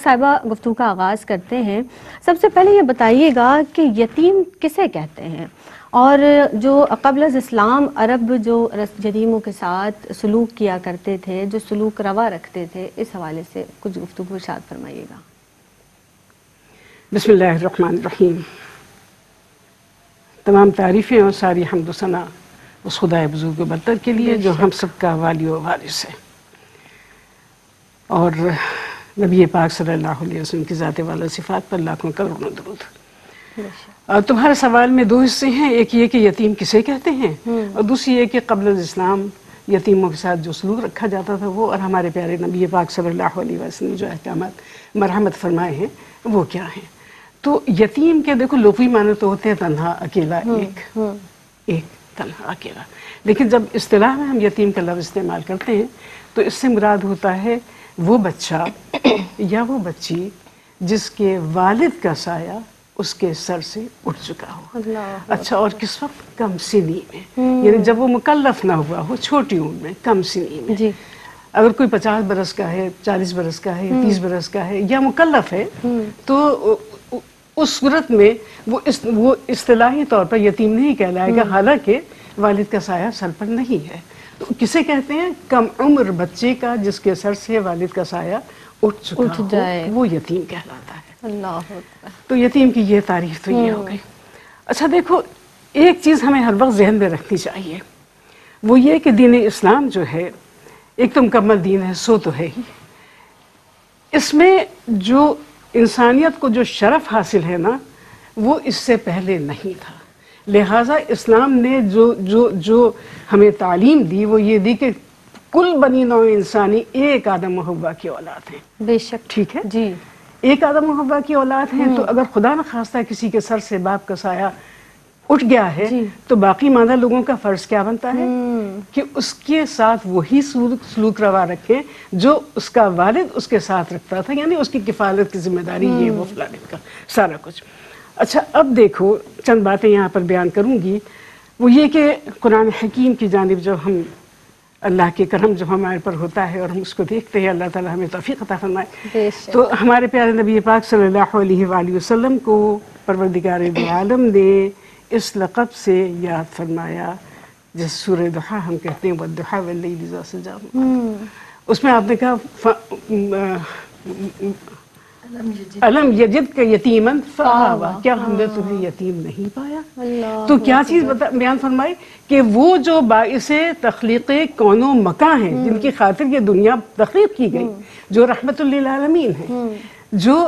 صاحبہ گفتگو کا آغاز کرتے ہیں. سب سے پہلے یہ بتائیے گا کہ یتیم کسے کہتے ہیں، اور جو قبل از اسلام عرب جو یتیموں کے ساتھ سلوک کیا کرتے تھے، جو سلوک روا رکھتے تھے، اس حوالے سے کچھ گفتگو ارشاد فرمائیے گا. بسم اللہ الرحمن الرحیم. تمام تعریفیں اور ساری حمد و ثنا اس خدائے بزرگ و برتر کے لیے جو ہم سب کا والی و وارث ہے، اور نبی پاک صلی اللہ علیہ وسلم کی ذات والا صفات پر لاکھوں کروڑوں درود. تمہارے سوال میں دو حصے ہیں، ایک یہ کہ یتیم کسے کہتے ہیں، اور دوسری یہ کہ قبل از اسلام یتیموں کے ساتھ جو سلوک رکھا جاتا تھا وہ، اور ہمارے پیارے نبی پاک صلی اللہ علیہ وسلم جو احکامات مرحمت فرمائے ہیں وہ کیا ہیں. تو یتیم کے دیکھو لغوی معنی تو ہوتے ہیں تنہا، اکیلا، ایک تنہا اکیلا، لیکن جب اصطلاح میں ہم یتیم کا لفظ استعمال کرتے ہیں تو اس سے مراد ہوتا ہے وہ بچہ یا وہ بچی جس کے والد کا سایہ اس کے سر سے اٹھ چکا ہو. اچھا، اور کس وقت؟ کم سنی میں، یعنی جب وہ مکلف نہ ہوا ہو، چھوٹی عمر میں، کم سنی میں. اگر کوئی 50 برس کا ہے، 40 برس کا ہے، 30 برس کا ہے یا مکلف ہے تو اس صورت میں وہ اصطلاحی طور پر یتیم نہیں کہلائے گا، حالانکہ والد کا سایہ سر پر نہیں ہے. تو کسے کہتے ہیں؟ کم عمر بچے کا جس کے سر سے والد کا سایہ اٹھ چکا ہو، وہ یتیم کہلاتا ہے. اللہ. تو یتیم کی یہ تعریف تو یہ ہو گئی. اچھا دیکھو، ایک چیز ہمیں ہر وقت ذہن میں رکھنی چاہیے، وہ یہ کہ دین اسلام جو ہے ایک تو مکمل دین ہے، سو تو ہے ہی. اس میں جو انسانیت کو جو شرف حاصل ہے نا، وہ اس سے پہلے نہیں تھا. لہٰذا اسلام نے جو ہمیں تعلیم دی وہ یہ دی کہ کل بنی نوع انسانی ایک آدم و حوا کی اولاد ہیں. بے شک. ٹھیک ہے جی، ایک آدم و حوا کی اولاد ہیں. تو اگر خدا نخواستہ کسی کے سر سے باپ کا سایہ اٹھ گیا ہے تو باقی ماندہ لوگوں کا فرض کیا بنتا ہے کہ اس کے ساتھ وہی سلوک روا رکھیں جو اس کا والد اس کے ساتھ رکھتا تھا، یعنی اس کی کفالت کی ذمہ داری یہ وہ فلانے کا سارا کچھ. اچھا، اب دیکھو چند باتیں یہاں پر بیان کروں گی. وہ یہ کہ قرآن حکیم کی جانب جب ہم، اللہ کے کرم جو ہمارے پر ہوتا ہے اور ہم اس کو دیکھتے ہیں، اللہ تعالیٰ ہمیں توفیق عطا فرمائے، تو ہمارے پیارے نبی پاک صلی اللہ علیہ وآلہ وسلم کو پروردگار دو عالم نے اس لقب سے یاد فرمایا جس سورہ ضحیٰ ہم کہتے ہیں والضحیٰ واللیل اذا سجی. اس میں آپ نے کہا الم یجدک یتیما فآویٰ، کیا ہم نے تمہیں یتیم نہیں پایا؟ تو کیا چیز بیان فرمائی کہ وہ جو باعث تخلیق کون و مکان ہیں، جن کی خاطر یہ دنیا تخلیق کی گئی، جو رحمت للعالمین ہیں، جو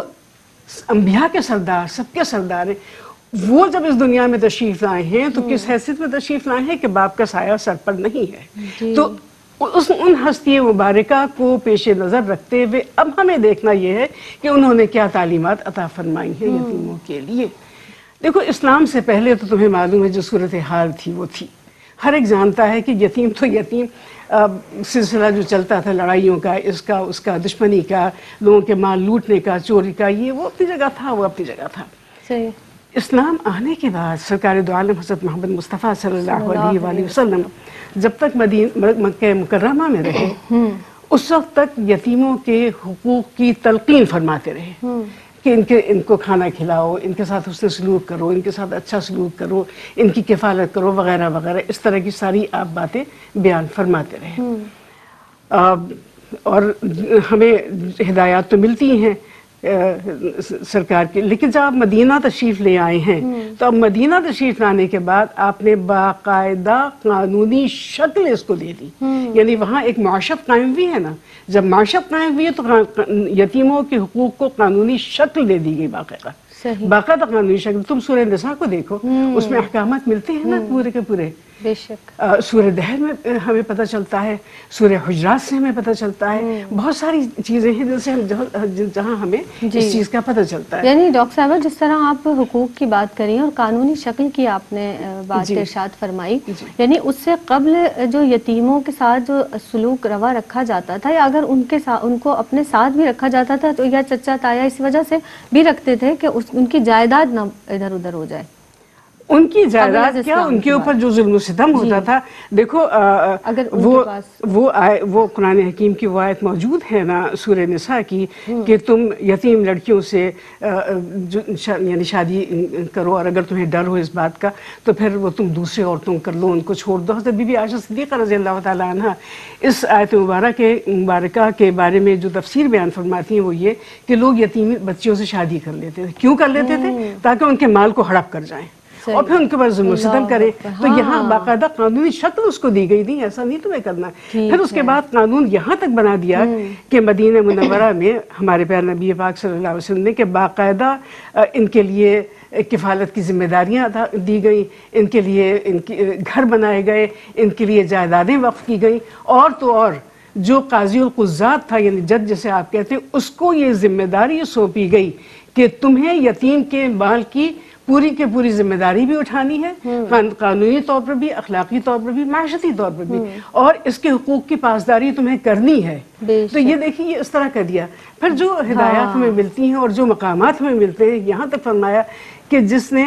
انبیاء کے سردار، سب کے سردار ہیں، وہ جب اس دنیا میں تشریف لائے ہیں تو کس حیثیت میں تشریف لائے ہیں کہ باپ کا سایہ سر پر نہیں ہے. تو ان ہستی مبارکہ کو پیش نظر رکھتے ہوئے اب ہمیں دیکھنا یہ ہے کہ انہوں نے کیا تعلیمات عطا فرمائی ہیں یتیموں کے لیے. دیکھو، اسلام سے پہلے تو تمہیں معلوم ہے جو صورتحال تھی وہ تھی. ہر ایک جانتا ہے کہ یتیم تو یتیم سلسلہ جو چلتا تھا لڑائیوں کا، اس کا دشمنی کا، لوگوں کے مال لوٹنے کا، چوری کا، یہ وہ اپنی جگہ تھا، وہ اپنی جگہ تھا. صحیح. اسلام آنے کے بعد سرکار دو عالم حضرت محمد مصطفیٰ صلی اللہ علیہ وآلہ وسلم جب تک مکہ مکرمہ میں رہے اس وقت تک یتیموں کے حقوق کی تلقین فرماتے رہے کہ ان کو کھانا کھلاؤ، ان کے ساتھ حسن سلوک کرو، ان کے ساتھ اچھا سلوک کرو، ان کی کفالت کرو، وغیرہ وغیرہ. اس طرح کی ساری آپ باتیں بیان فرماتے رہے. اور ہمیں ہدایات تو ملتی ہیں سرکار کے، لیکن جب آپ مدینہ تشریف لے آئے ہیں تو اب مدینہ تشریف لانے کے بعد آپ نے باقاعدہ قانونی شکل اس کو دے دی. یعنی وہاں ایک معاشرت قائم ہوئی ہے نا، جب معاشرت قائم ہوئی ہے تو یتیموں کے حقوق کو قانونی شکل دے دی گئی، باقاعدہ قانونی شکل. تم سورہ نساء کو دیکھو، اس میں احکامات ملتے ہیں نا پورے کے پورے. بے شک. سورہ دہر میں ہمیں پتہ چلتا ہے، سورہ حجرات سے ہمیں پتہ چلتا ہے، بہت ساری چیزیں ہیں جن سے جہاں ہمیں اس چیز کا پتہ چلتا ہے. یعنی ڈاکٹر صاحبہ جس طرح آپ حقوق کی بات کریں اور قانونی شکل کی آپ نے بات ارشاد فرمائی، یعنی اس سے قبل جو یتیموں کے ساتھ جو سلوک روا رکھا جاتا تھا، یا اگر ان کو اپنے ساتھ بھی رکھا جاتا تھا تو یا چچا تایا اس وجہ سے بھی رکھتے تھے کہ ان کی جائیداد نہ ادھر ادھر ہو جائے. ان کی جائیداد کیا، ان کے اوپر جو ظلم و ستم ہوتا تھا. دیکھو اگر وہ قرآن حکیم کی وہ آیت موجود ہے نا سورہ نساء کی کہ تم یتیم لڑکیوں سے یعنی شادی کرو، اور اگر تمہیں ڈر ہو اس بات کا تو پھر وہ تم دوسرے عورتوں کر لو، ان کو چھوڑ دو. حضرت بی بی عائشہ صدیقہ رضی اللہ تعالیٰ عنہ اس آیت مبارکہ کے بارے میں جو تفسیر بیان فرماتی ہیں وہ یہ کہ لوگ یتیم بچیوں سے شادی کر لیتے تھے. کیوں کر لیتے تھے؟ تاکہ ان کے مال کو ہڑپ کر جائیں اور پھر ان کے بعد ظلم و ستم کریں. تو یہاں باقاعدہ قانونی شکل اس کو دی گئی تھی، ایسا نہیں تمہیں کرنا. پھر اس کے بعد قانون یہاں تک بنا دیا کہ مدینہ منورہ میں ہمارے پیارے نبی پاک صلی اللہ علیہ وسلم نے کہ باقاعدہ ان کے لیے کفالت کی ذمہ داریاں دی گئیں، ان کے لیے ان کے گھر بنائے گئے، ان کے لیے جائیدادیں وقف کی گئیں. اور تو اور جو قاضی القضات تھا یعنی جج جسے آپ کہتے ہیں، اس کو یہ ذمہ داری سونپی گئی کہ تمہیں یتیم کے مال کی پوری کے پوری ذمہ داری بھی اٹھانی ہے، قانونی طور پر بھی، اخلاقی طور پر بھی، معاشرتی طور پر بھی، اور اس کے حقوق کی پاسداری تمہیں کرنی ہے. تو یہ دیکھیے یہ اس طرح کر دیا. پھر جو ہدایات ہمیں ملتی ہیں اور جو مقامات ہمیں ملتے ہیں، یہاں تک فرمایا کہ جس نے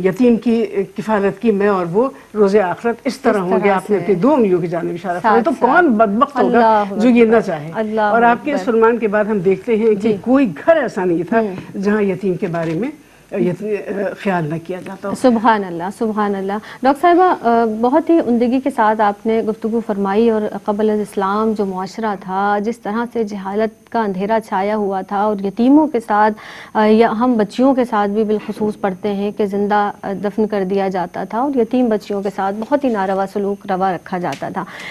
یتیم کی کفالت کی میں اور وہ روز آخرت اس طرح ہوں گے آپ نے اپنی 2 انگلیوں کی جانب اشارہ فرمایا. تو کون بدبخت ہوگا جو یہ نہ چاہے. اور آپ کے اس فرمان کے بعد ہم دیکھتے ہیں کہ کوئی گھر ایسا نہیں تھا جہاں یتیم کے بارے میں خیال نہ کیا جاتا. سبحان اللہ، سبحان اللہ. ڈاکٹر صاحبہ بہت ہی عمدگی کے ساتھ آپ نے گفتگو فرمائی، اور قبل از اسلام جو معاشرہ تھا، جس طرح سے جہالت کا اندھیرا چھایا ہوا تھا، اور یتیموں کے ساتھ یا ہم بچیوں کے ساتھ بھی بالخصوص پڑھتے ہیں کہ زندہ دفن کر دیا جاتا تھا، اور یتیم بچیوں کے ساتھ بہت ہی ناروا سلوک روا رکھا جاتا تھا.